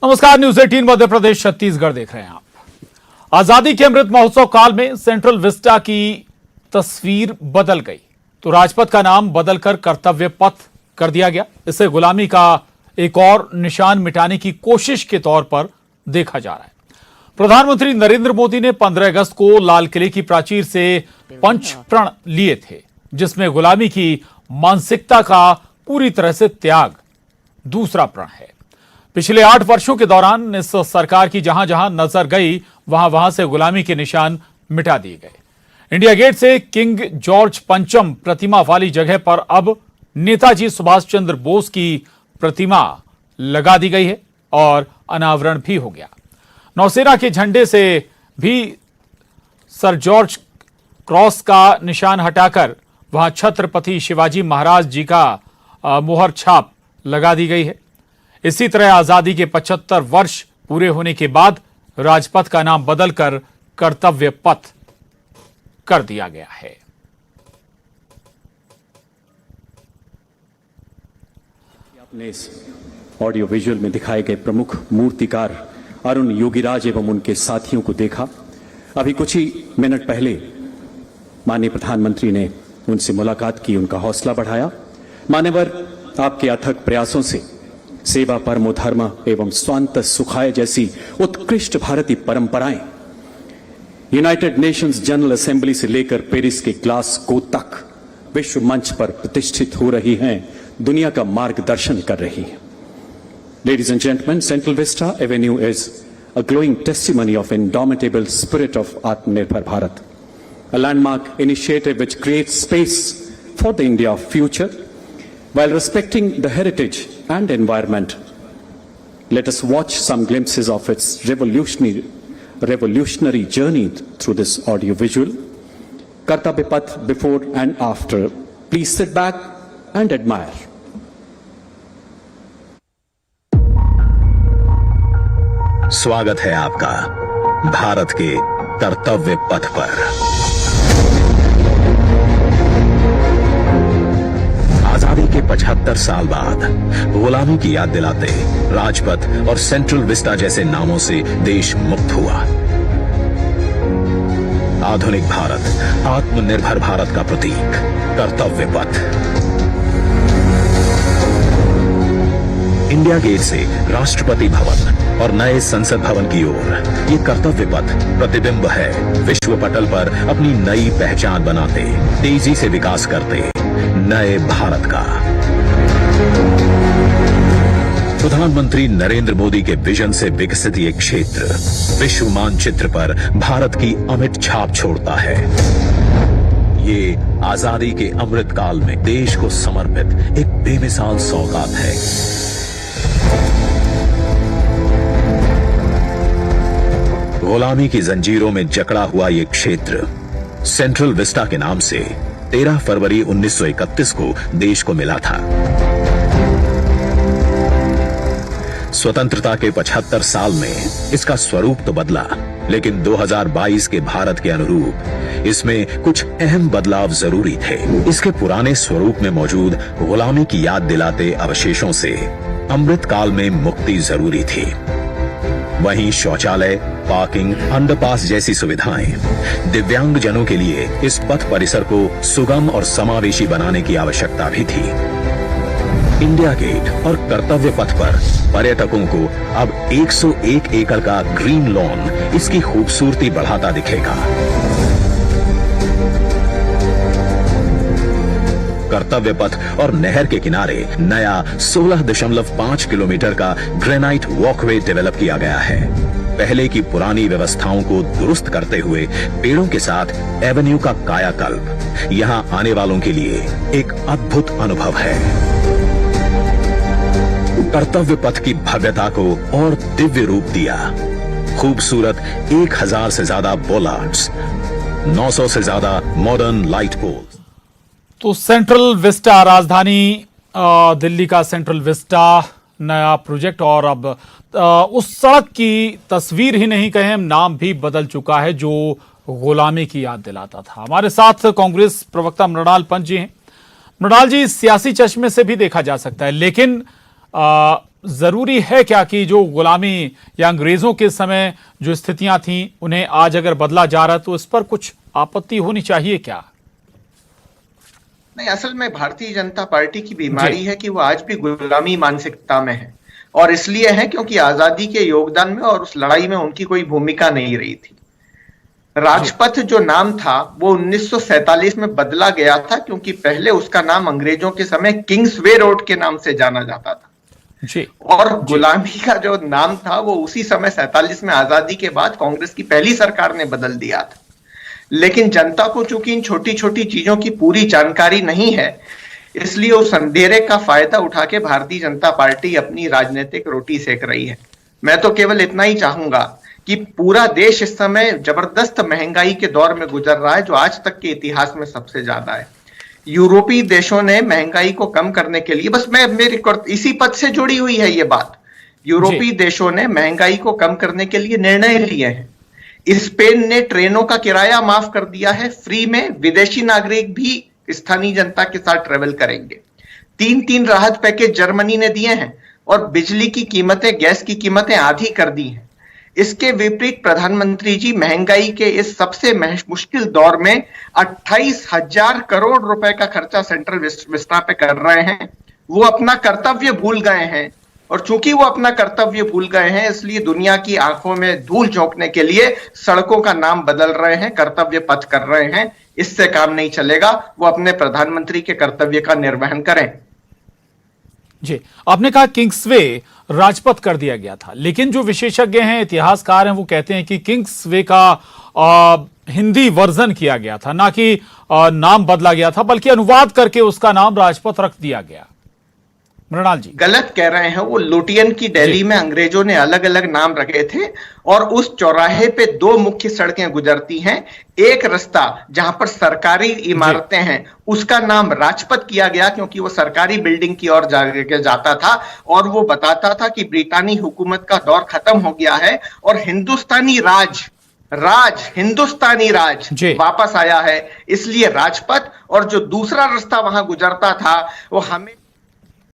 नमस्कार, न्यूज 18 मध्य प्रदेश छत्तीसगढ़ देख रहे हैं आप। आजादी के अमृत महोत्सव काल में सेंट्रल विस्टा की तस्वीर बदल गई तो राजपथ का नाम बदलकर कर्तव्य पथ कर दिया गया। इसे गुलामी का एक और निशान मिटाने की कोशिश के तौर पर देखा जा रहा है। प्रधानमंत्री नरेंद्र मोदी ने 15 अगस्त को लाल किले की प्राचीर से पंच प्रण लिए थे, जिसमें गुलामी की मानसिकता का पूरी तरह से त्याग दूसरा प्रण है। पिछले 8 वर्षों के दौरान इस सरकार की जहां जहां नजर गई वहां से गुलामी के निशान मिटा दिए गए। इंडिया गेट से किंग जॉर्ज पंचम प्रतिमा वाली जगह पर अब नेताजी सुभाष चंद्र बोस की प्रतिमा लगा दी गई है और अनावरण भी हो गया। नौसेना के झंडे से भी सर जॉर्ज क्रॉस का निशान हटाकर वहां छत्रपति शिवाजी महाराज जी का मोहर छाप लगा दी गई है। इसी तरह आजादी के 75 वर्ष पूरे होने के बाद राजपथ का नाम बदलकर कर्तव्य पथ कर दिया गया है। आपने इस ऑडियो विजुअल में दिखाए गए प्रमुख मूर्तिकार अरुण योगीराज एवं उनके साथियों को देखा। अभी कुछ ही मिनट पहले माननीय प्रधानमंत्री ने उनसे मुलाकात की, उनका हौसला बढ़ाया। मान्यवर, आपके अथक प्रयासों से सेवा परमो धर्म एवं स्वांत सुखाय जैसी उत्कृष्ट भारतीय परंपराएं यूनाइटेड नेशंस जनरल असेंबली से लेकर पेरिस के ग्लासगो तक विश्व मंच पर प्रतिष्ठित हो रही हैं, दुनिया का मार्गदर्शन कर रही हैं। Ladies and gentlemen, Central Vista Avenue is a glowing testimony of indomitable spirit of Atmanirbhar Bharat, a landmark initiative which creates space for the India of future while respecting the heritage and environment. Let us watch some glimpses of its revolutionary journey through this audio visual. Kartavya Path before and after. Please sit back and admire. स्वागत है आपका भारत के कर्तव्य पथ पर। आजादी के 75 साल बाद गुलामी की याद दिलाते राजपथ और सेंट्रल विस्टा जैसे नामों से देश मुक्त हुआ। आधुनिक भारत, आत्मनिर्भर भारत का प्रतीक कर्तव्य पथ। इंडिया गेट से राष्ट्रपति भवन और नए संसद भवन की ओर ये कर्तव्य पथ प्रतिबिंब है विश्व पटल पर अपनी नई पहचान बनाते, तेजी से विकास करते नए भारत का। प्रधानमंत्री नरेंद्र मोदी के विजन से विकसित ये क्षेत्र विश्व मानचित्र पर भारत की अमिट छाप छोड़ता है। ये आजादी के अमृत काल में देश को समर्पित एक बेमिसाल सौगात है। गुलामी की जंजीरों में जकड़ा हुआ ये क्षेत्र सेंट्रल विस्टा के नाम से 13 फरवरी 1931 को देश को मिला था। स्वतंत्रता के 75 साल में इसका स्वरूप तो बदला, लेकिन 2022 के भारत के अनुरूप इसमें कुछ अहम बदलाव जरूरी थे। इसके पुराने स्वरूप में मौजूद गुलामी की याद दिलाते अवशेषों से अमृत काल में मुक्ति जरूरी थी। वहीं शौचालय, पार्किंग, अंडरपास जैसी सुविधाएं दिव्यांग जनों के लिए इस पथ परिसर को सुगम और समावेशी बनाने की आवश्यकता भी थी। इंडिया गेट और कर्तव्य पथ पर पर्यटकों को अब 101 एकड़ का ग्रीन लॉन इसकी खूबसूरती बढ़ाता दिखेगा। कर्तव्य पथ और नहर के किनारे नया 16.5 किलोमीटर का ग्रेनाइट वॉकवे डेवलप किया गया है। पहले की पुरानी व्यवस्थाओं को दुरुस्त करते हुए पेड़ों के साथ एवेन्यू का कायाकल्प यहां आने वालों के लिए एक अद्भुत अनुभव है। कर्तव्य पथ की भव्यता को और दिव्य रूप दिया। खूबसूरत 1000 से ज्यादा बोलार्ड्स, 900 से ज्यादा मॉडर्न लाइट पोल्स। तो सेंट्रल विस्टा, राजधानी दिल्ली का सेंट्रल विस्टा नया प्रोजेक्ट, और अब उस सड़क की तस्वीर ही नहीं कहें, नाम भी बदल चुका है जो गुलामी की याद दिलाता था। हमारे साथ कांग्रेस प्रवक्ता मृणाल पंत जी हैं। मृणाल जी, सियासी चश्मे से भी देखा जा सकता है, लेकिन जरूरी है क्या कि जो गुलामी या अंग्रेजों के समय जो स्थितियां थीं उन्हें आज अगर बदला जा रहा है तो इस पर कुछ आपत्ति होनी चाहिए क्या? नहीं, असल में भारतीय जनता पार्टी की बीमारी है कि वो आज भी गुलामी मानसिकता में है, और इसलिए है क्योंकि आजादी के योगदान में और उस लड़ाई में उनकी कोई भूमिका नहीं रही थी। राजपथ जो नाम था वो 1947 में बदला गया था, क्योंकि पहले उसका नाम अंग्रेजों के समय किंग्सवे रोड के नाम से जाना जाता था जी। और गुलामी का जो नाम था वो उसी समय 47 में आजादी के बाद कांग्रेस की पहली सरकार ने बदल दिया था। लेकिन जनता को चूंकि इन छोटी छोटी चीजों की पूरी जानकारी नहीं है, इसलिए उस अंधेरे का फायदा उठा के भारतीय जनता पार्टी अपनी राजनीतिक रोटी सेक रही है। मैं तो केवल इतना ही चाहूंगा कि पूरा देश इस समय जबरदस्त महंगाई के दौर में गुजर रहा है, जो आज तक के इतिहास में सबसे ज्यादा है। यूरोपीय देशों ने महंगाई को कम करने के लिए, बस मेरी इसी पद से जुड़ी हुई है ये बात, यूरोपीय देशों ने महंगाई को कम करने के लिए निर्णय लिए हैं। स्पेन ने ट्रेनों का किराया माफ कर दिया है, फ्री में विदेशी नागरिक भी स्थानीय जनता के साथ ट्रेवल करेंगे। 3 राहत पैकेज जर्मनी ने दिए हैं और बिजली की कीमतें, गैस की कीमतें आधी कर दी हैं। इसके विपरीत प्रधानमंत्री जी महंगाई के इस सबसे मुश्किल दौर में 28,000 करोड़ रुपए का खर्चा सेंट्रल विस्टा पे कर रहे हैं। वो अपना कर्तव्य भूल गए हैं, और चूंकि वो अपना कर्तव्य भूल गए हैं इसलिए दुनिया की आंखों में धूल झोंकने के लिए सड़कों का नाम बदल रहे हैं, कर्तव्य पथ कर रहे हैं। इससे काम नहीं चलेगा, वो अपने प्रधानमंत्री के कर्तव्य का निर्वहन करें। जी, आपने कहा किंग्सवे राजपथ कर दिया गया था, लेकिन जो विशेषज्ञ हैं, इतिहासकार हैं, वो कहते हैं कि किंग्सवे का हिंदी वर्जन किया गया था, ना कि नाम बदला गया था, बल्कि अनुवाद करके उसका नाम राजपथ रख दिया गया। मृणाल जी गलत कह रहे हैं। वो लुटियन की दिल्ली में अंग्रेजों ने अलग अलग नाम रखे थे, और उस चौराहे पे 2 मुख्य सड़कें गुजरती हैं। एक रास्ता जहां पर सरकारी इमारतें हैं उसका नाम राजपथ किया गया, क्योंकि वो सरकारी बिल्डिंग की ओर जाता था और वो बताता था कि ब्रिटानी हुकूमत का दौर खत्म हो गया है और हिंदुस्तानी हिंदुस्तानी राज वापस आया है, इसलिए राजपथ। और जो दूसरा रास्ता वहां गुजरता था वो हमें